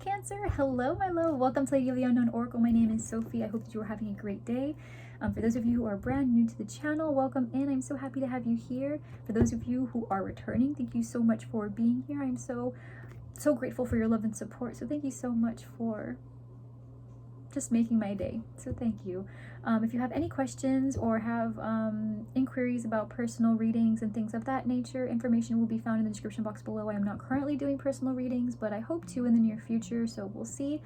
Cancer. Hello, my love. Welcome to Lady of the Unknown Oracle. My name is Sophie. I hope that you are having a great day. For those of you who are brand new to the channel, welcome in. I'm so happy to have you here. For those of you who are returning, thank you so much for being here. I'm so grateful for your love and support. So thank you so much for just making my day. So thank you. If you have any questions or have inquiries about personal readings and things of that nature, information will be found in the description box below. I am not currently doing personal readings, but I hope to in the near future, so we'll see.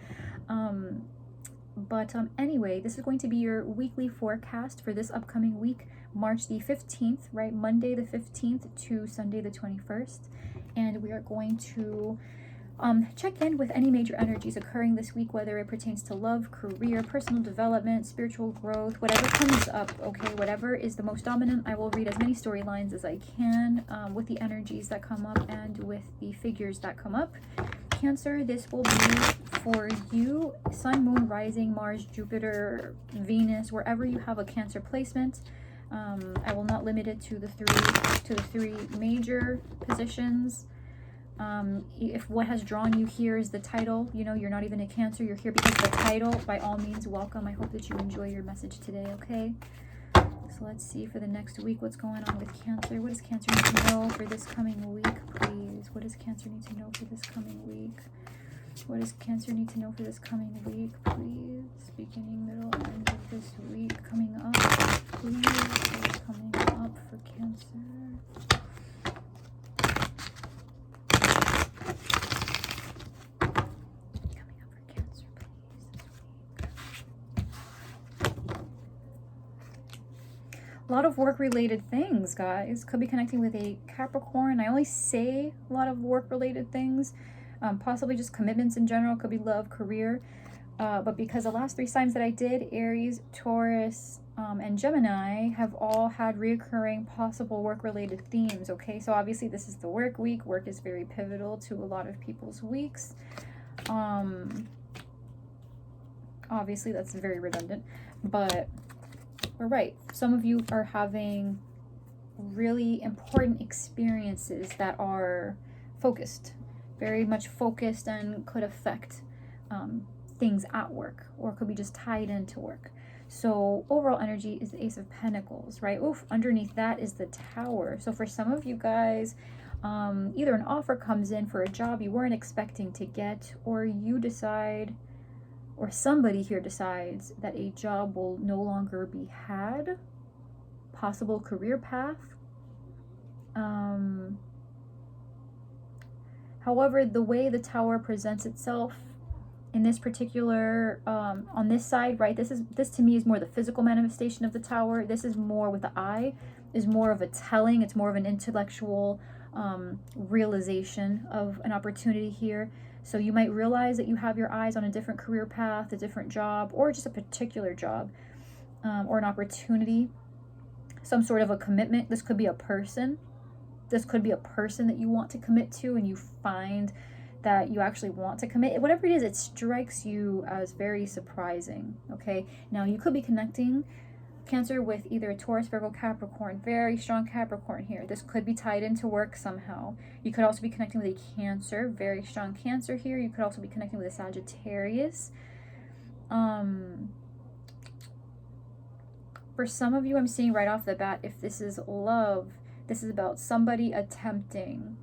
Anyway, this is going to be your weekly forecast for this upcoming week, March the 15th, right? Monday the 15th to Sunday the 21st. And we are going to check in with any major energies occurring this week, whether it pertains to love, career, personal development, spiritual growth, whatever comes up, okay? Whatever is the most dominant, I will read as many storylines as I can with the energies that come up and with the figures that come up. Cancer, this will be for you, Sun, Moon, Rising, Mars, Jupiter, Venus, wherever you have a Cancer placement. I will not limit it to the three major positions. If what has drawn you here is the title, you know, you're not even a Cancer, you're here because of the title, by all means, welcome. I hope that you enjoy your message today, okay? So let's see for the next week what's going on with Cancer. What does Cancer need to know for this coming week, please? What does Cancer need to know for this coming week? What does Cancer need to know for this coming week, please? Beginning, middle, end of this week coming up, please. What's coming up for Cancer? A lot of work-related things, guys. Could be connecting with a Capricorn. I only say a lot of work-related things. Possibly just commitments in general. Could be love, career. But because the last three signs that I did, Aries, Taurus, and Gemini, have all had reoccurring possible work-related themes, okay? So obviously this is the work week. Work is very pivotal to a lot of people's weeks. Obviously that's very redundant, but we're right. Some of you are having really important experiences that are focused, very much focused, and could affect things at work, or could be just tied into work. So overall energy is the Ace of Pentacles, right? Oof, underneath that is the Tower. So for some of you guys, either an offer comes in for a job you weren't expecting to get, or you decide, or somebody here decides that a job will no longer be had, possible career path. However, the way the Tower presents itself in this particular, on this side, right, this to me is more the physical manifestation of the Tower. This is more with the eye, is more of a telling, it's more of an intellectual realization of an opportunity here. So you might realize that you have your eyes on a different career path, a different job, or just a particular job, or an opportunity, some sort of a commitment. This could be a person. This could be a person that you want to commit to, and you find that you actually want to commit. Whatever it is, it strikes you as very surprising, okay? Now, you could be connecting Cancer with either a Taurus, Virgo, Capricorn. Very strong Capricorn here. This could be tied into work somehow. You could also be connecting with a Cancer, very strong Cancer here. You could also be connecting with a Sagittarius. For some of you, I'm seeing right off the bat, if this is love, this is about somebody attempting.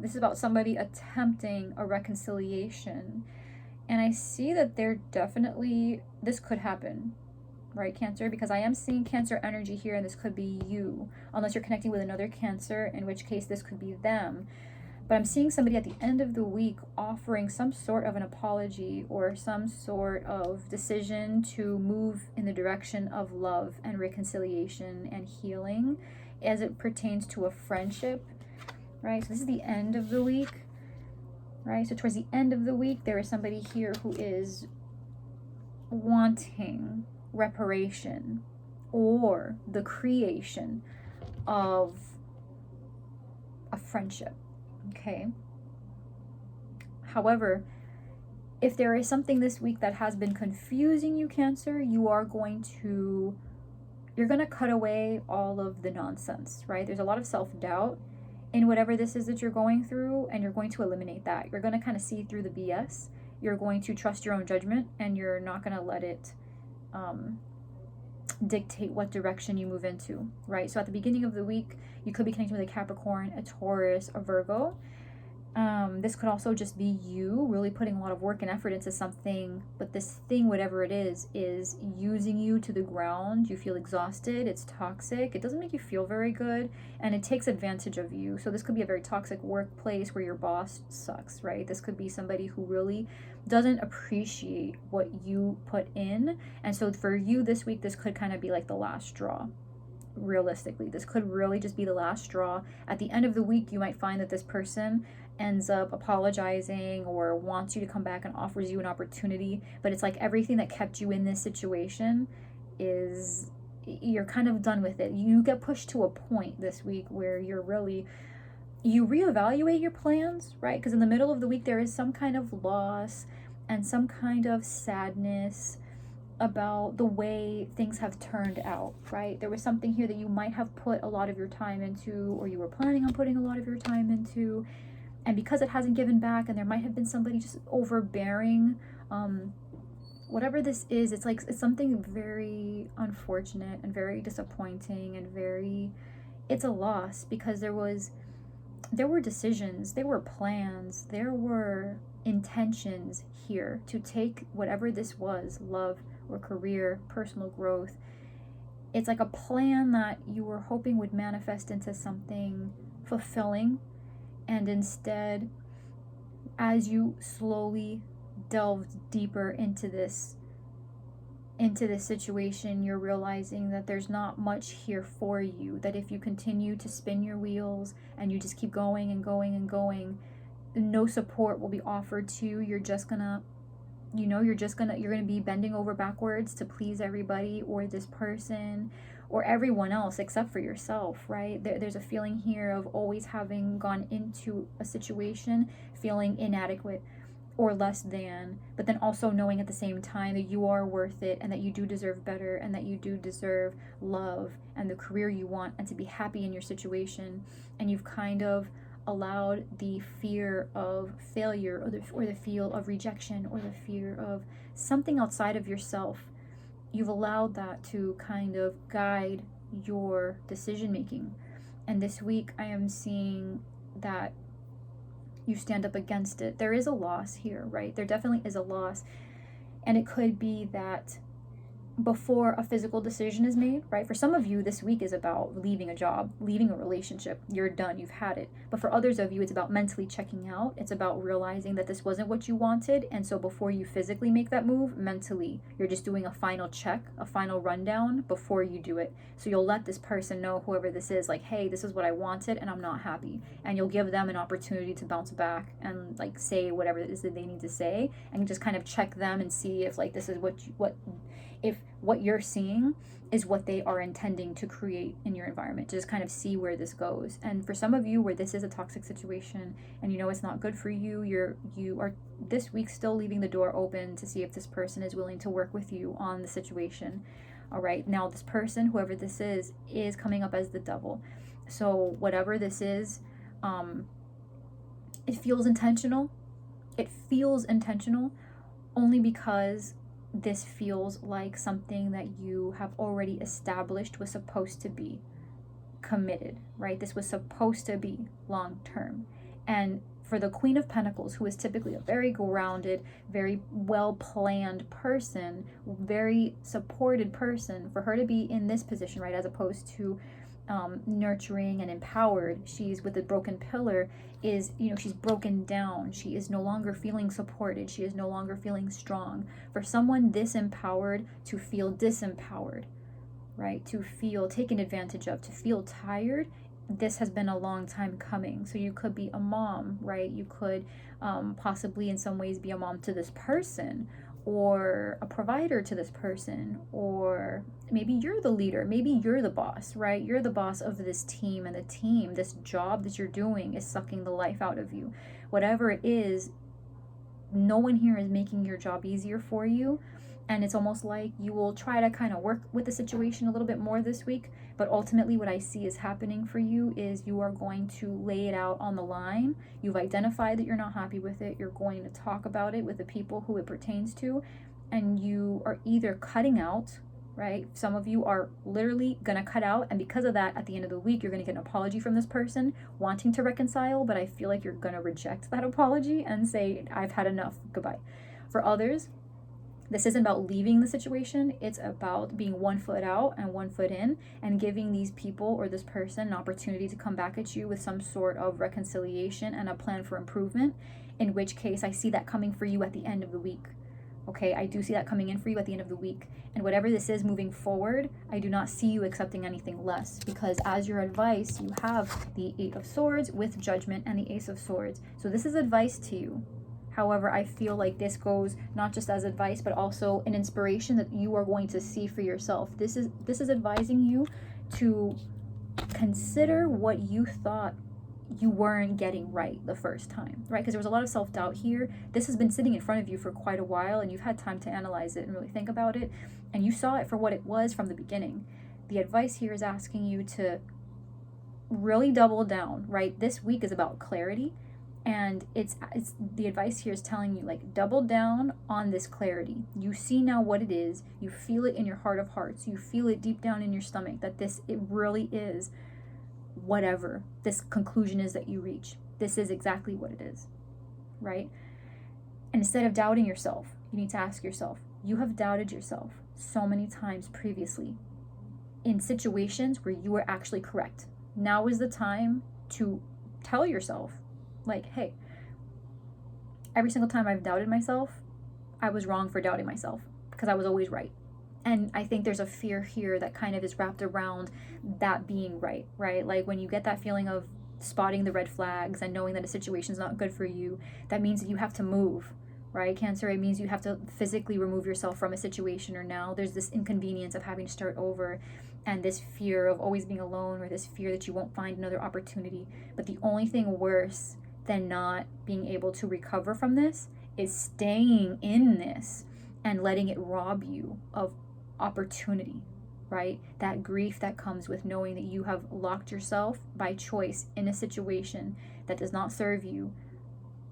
This is about somebody attempting a reconciliation. And I see that this could happen. Right, Cancer, because I am seeing Cancer energy here, and this could be you, unless you're connecting with another Cancer, in which case this could be them. But I'm seeing somebody at the end of the week offering some sort of an apology or some sort of decision to move in the direction of love and reconciliation and healing as it pertains to a friendship, right? So this is the end of the week, right? So towards the end of the week, there is somebody here who is wanting reparation or the creation of a friendship, okay? However, if there is something this week that has been confusing you, Cancer, you're going to cut away all of the nonsense, right? There's a lot of self-doubt in whatever this is that you're going through, and you're going to eliminate that. You're going to kind of see through the BS, you're going to trust your own judgment, and you're not going to let it dictate what direction you move into, right? So at the beginning of the week, you could be connecting with a Capricorn, a Taurus, a Virgo. This could also just be you really putting a lot of work and effort into something, but this thing, whatever it is using you to the ground. You feel exhausted, it's toxic, it doesn't make you feel very good, and it takes advantage of you. So this could be a very toxic workplace where your boss sucks, right? This could be somebody who really doesn't appreciate what you put in. And so for you this week, this could kind of be like the last straw. Realistically, this could really just be the last straw. At the end of the week, you might find that this person ends up apologizing or wants you to come back and offers you an opportunity, but it's like everything that kept you in this situation is, you're kind of done with it. You get pushed to a point this week where you reevaluate your plans, right? Because in the middle of the week there is some kind of loss and some kind of sadness about the way things have turned out, right? There was something here that you might have put a lot of your time into, or you were planning on putting a lot of your time into, and because it hasn't given back, and there might have been somebody just overbearing, whatever this is, it's something very unfortunate and very disappointing and it's a loss, because there were decisions, there were plans, there were intentions here to take whatever this was, love or career, personal growth. It's like a plan that you were hoping would manifest into something fulfilling, and instead, as you slowly delved deeper into this situation, you're realizing that there's not much here for you, that if you continue to spin your wheels and you just keep going and going and going, no support will be offered to you. You're gonna be bending over backwards to please everybody or this person or everyone else except for yourself, right? There's a feeling here of always having gone into a situation feeling inadequate or less than, but then also knowing at the same time that you are worth it and that you do deserve better and that you do deserve love and the career you want and to be happy in your situation. And you've kind of allowed the fear of failure or the fear of rejection or the fear of something outside of yourself, you've allowed that to kind of guide your decision making. And this week I am seeing that you stand up against it. There is a loss here, right? There definitely is a loss. And it could be that before a physical decision is made, right? For some of you, this week is about leaving a job, leaving a relationship. You're done, you've had it. But for others of you, it's about mentally checking out. It's about realizing that this wasn't what you wanted. And so before you physically make that move, mentally, you're just doing a final check, a final rundown before you do it. So you'll let this person know, whoever this is, like, hey, this is what I wanted and I'm not happy. And you'll give them an opportunity to bounce back and like say whatever it is that they need to say, and just kind of check them and see if like this is if what you're seeing is what they are intending to create in your environment, to just kind of see where this goes. And for some of you where this is a toxic situation and you know it's not good for you, you are this week still leaving the door open to see if this person is willing to work with you on the situation. All right, now this person, whoever this is coming up as the devil. So whatever this is, it feels intentional. It feels intentional only because this feels like something that you have already established was supposed to be committed, right? This was supposed to be long term. And for the Queen of Pentacles, who is typically a very grounded, very well planned person, very supported person, for her to be in this position, right, as opposed to nurturing and empowered, she's with the broken pillar, is, she's broken down. She is no longer feeling supported. She is no longer feeling strong. For someone this empowered to feel disempowered, right, to feel taken advantage of, to feel tired, this has been a long time coming. So you could be a mom, right? You could possibly in some ways be a mom to this person, or a provider to this person, or maybe you're the leader, maybe you're the boss, right? You're the boss of this team, and the team, this job that you're doing is sucking the life out of you. Whatever it is, no one here is making your job easier for you. And it's almost like you will try to kind of work with the situation a little bit more this week. But ultimately, what I see is happening for you is you are going to lay it out on the line. You've identified that you're not happy with it. You're going to talk about it with the people who it pertains to. And you are either cutting out, right? Some of you are literally going to cut out. And because of that, at the end of the week, you're going to get an apology from this person wanting to reconcile. But I feel like you're going to reject that apology and say, I've had enough. Goodbye. For others, this isn't about leaving the situation. It's about being 1 foot out and 1 foot in and giving these people or this person an opportunity to come back at you with some sort of reconciliation and a plan for improvement, in which case I see that coming for you at the end of the week. Okay, I do see that coming in for you at the end of the week. And whatever this is moving forward, I do not see you accepting anything less, because as your advice, you have the 8 of Swords with Judgment and the Ace of Swords. So this is advice to you. However, I feel like this goes not just as advice, but also an inspiration that you are going to see for yourself. This is advising you to consider what you thought you weren't getting right the first time, right? Because there was a lot of self-doubt here. This has been sitting in front of you for quite a while, and you've had time to analyze it and really think about it, and you saw it for what it was from the beginning. The advice here is asking you to really double down, right? This week is about clarity. And it's the advice here is telling you, like, double down on this clarity. You see now what it is. You feel it in your heart of hearts. You feel it deep down in your stomach that it really is whatever this conclusion is that you reach. This is exactly what it is, right? And instead of doubting yourself, you need to ask yourself, you have doubted yourself so many times previously in situations where you were actually correct. Now is the time to tell yourself, like, hey, every single time I've doubted myself, I was wrong for doubting myself because I was always right. And I think there's a fear here that kind of is wrapped around that being right? Like when you get that feeling of spotting the red flags and knowing that a situation's not good for you, that means that you have to move, right? Cancer, it means you have to physically remove yourself from a situation, or now there's this inconvenience of having to start over and this fear of always being alone, or this fear that you won't find another opportunity. But the only thing worse than not being able to recover from this is staying in this and letting it rob you of opportunity, right? That grief that comes with knowing that you have locked yourself by choice in a situation that does not serve you,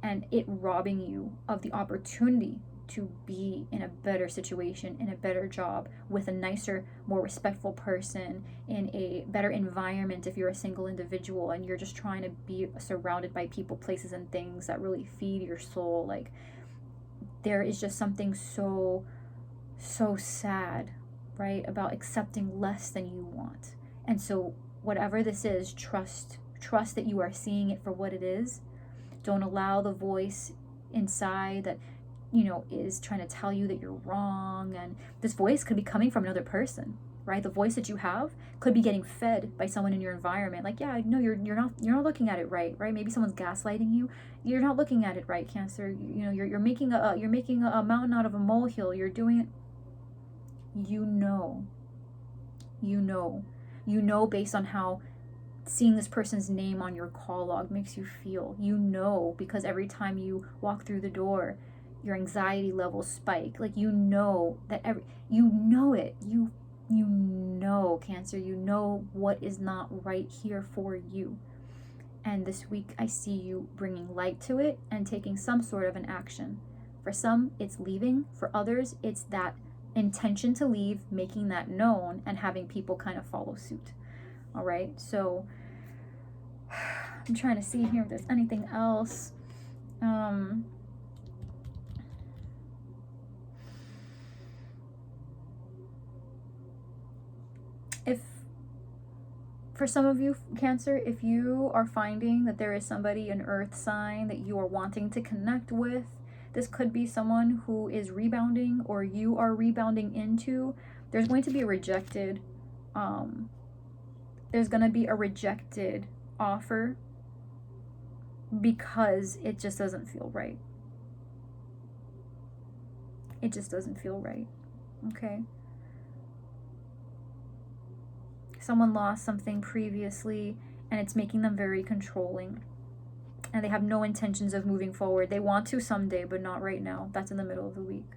and it robbing you of the opportunity to be in a better situation, in a better job, with a nicer, more respectful person, in a better environment if you're a single individual and you're just trying to be surrounded by people, places, and things that really feed your soul. Like, there is just something so sad, right, about accepting less than you want. And so whatever this is, trust that you are seeing it for what it is. Don't allow the voice inside that is trying to tell you that you're wrong. And this voice could be coming from another person, right? The voice that you have could be getting fed by someone in your environment. Like, yeah, no, you're not looking at it right? Maybe someone's gaslighting you. You're not looking at it right, Cancer. You're making a mountain out of a molehill. You're doing it. You know based on how seeing this person's name on your call log makes you feel. Because every time you walk through the door, your anxiety levels spike. Like, you know Cancer, you know what is not right here for you. And this week I see you bringing light to it and taking some sort of an action. For some, it's leaving. For others, it's that intention to leave, making that known, and having people kind of follow suit. All right, so I'm trying to see here if there's anything else. If for some of you, Cancer, if you are finding that there is somebody, an earth sign, that you are wanting to connect with, this could be someone who is rebounding or you are rebounding into. There's going to be a rejected offer because it just doesn't feel right. It just doesn't feel right. Okay. Someone lost something previously and it's making them very controlling. And they have no intentions of moving forward. They want to someday, but not right now. That's in the middle of the week.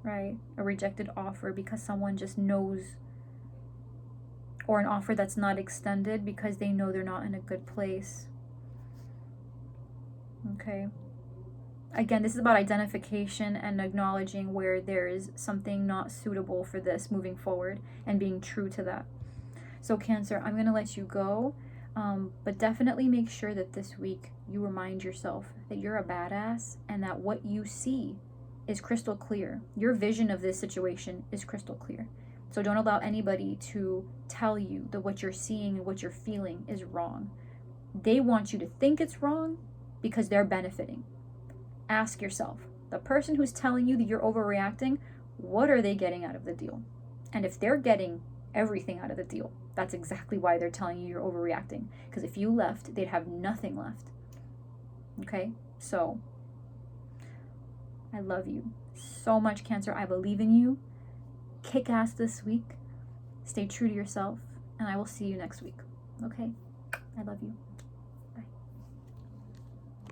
right? A rejected offer because someone just knows, or an offer that's not extended because they know they're not in a good place. Okay. Again, this is about identification and acknowledging where there is something not suitable for this moving forward and being true to that. So Cancer, I'm going to let you go, but definitely make sure that this week you remind yourself that you're a badass and that what you see is crystal clear. Your vision of this situation is crystal clear. So don't allow anybody to tell you that what you're seeing and what you're feeling is wrong. They want you to think it's wrong because they're benefiting. Ask yourself, the person who's telling you that you're overreacting, what are they getting out of the deal? And if they're getting everything out of the deal, that's exactly why they're telling you you're overreacting. Because if you left, they'd have nothing left. Okay? So, I love you so much, Cancer. I believe in you. Kick ass this week. Stay true to yourself. And I will see you next week. Okay? I love you.